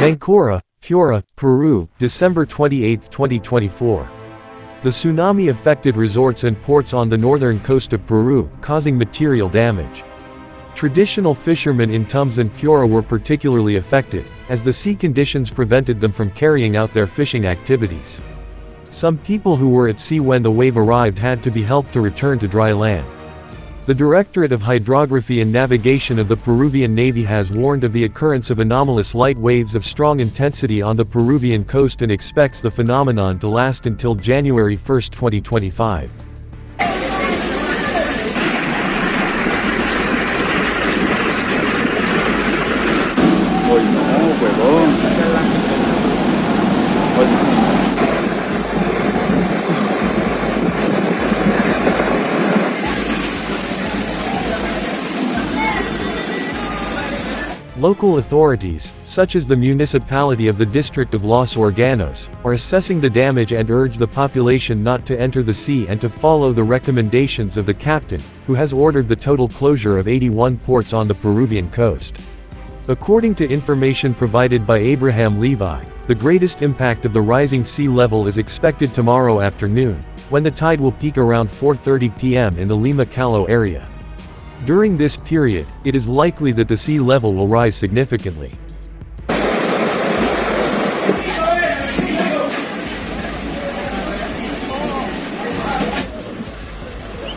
Mancora, Piura, Peru, December 28, 2024. The tsunami affected resorts and ports on the northern coast of Peru, causing material damage. Traditional fishermen in Tumbes and Piura were particularly affected, as the sea conditions prevented them from carrying out their fishing activities. Some people who were at sea when the wave arrived had to be helped to return to dry land. The Directorate of Hydrography and Navigation of the Peruvian Navy has warned of the occurrence of anomalous light waves of strong intensity on the Peruvian coast and expects the phenomenon to last until January 1, 2025. Local authorities, such as the municipality of the district of Los Órganos, are assessing the damage and urge the population not to enter the sea and to follow the recommendations of the captain, who has ordered the total closure of 81 ports on the Peruvian coast. According to information provided by Abraham Levi, the greatest impact of the rising sea level is expected tomorrow afternoon, when the tide will peak around 4:30 p.m. in the Lima Callao area. During this period, it is likely that the sea level will rise significantly.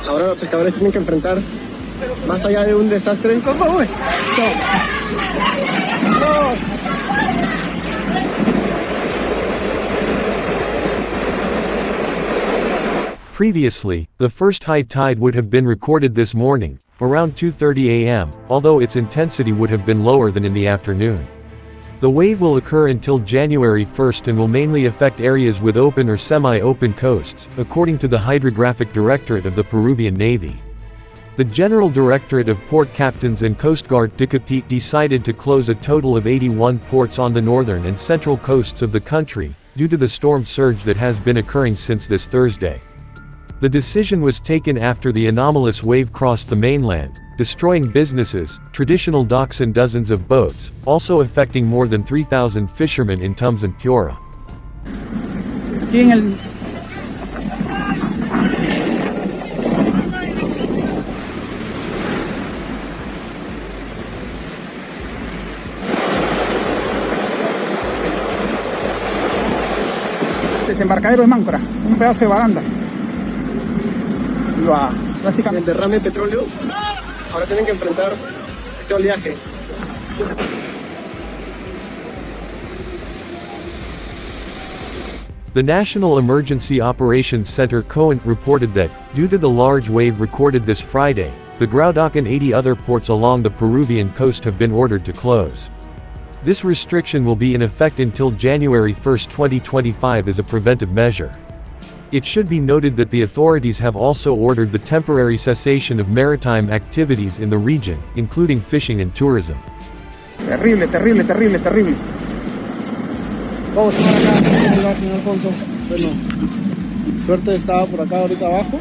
Ahora los pescadores tienen que enfrentar, más allá de un desastre, Previously, the first high tide would have been recorded this morning, around 2:30 a.m., although its intensity would have been lower than in the afternoon. The wave will occur until January 1 and will mainly affect areas with open or semi-open coasts, according to the Hydrographic Directorate of the Peruvian Navy. The General Directorate of Port Captains and Coast Guard Deskripsi decided to close a total of 81 ports on the northern and central coasts of the country, due to the storm surge that has been occurring since this Thursday. The decision was taken after the anomalous wave crossed the mainland, destroying businesses, traditional docks and dozens of boats, also affecting more than 3,000 fishermen in Tumbes and Piura. Desembarcadero de Mancora, un pedazo de baranda. El derrame de petróleo, ahora tienen que enfrentar este oleaje. The National Emergency Operations Center (COEN) reported that, due to the large wave recorded this Friday, the Graudock and 80 other ports along the Peruvian coast have been ordered to close. This restriction will be in effect until January 1, 2025 as a preventive measure. It should be noted that the authorities have also ordered the temporary cessation of maritime activities in the region, including fishing and tourism. Terrible, terrible, terrible, terrible. Vamos a estar acá, señor Alfonso. Bueno, suerte estaba por acá ahorita abajo.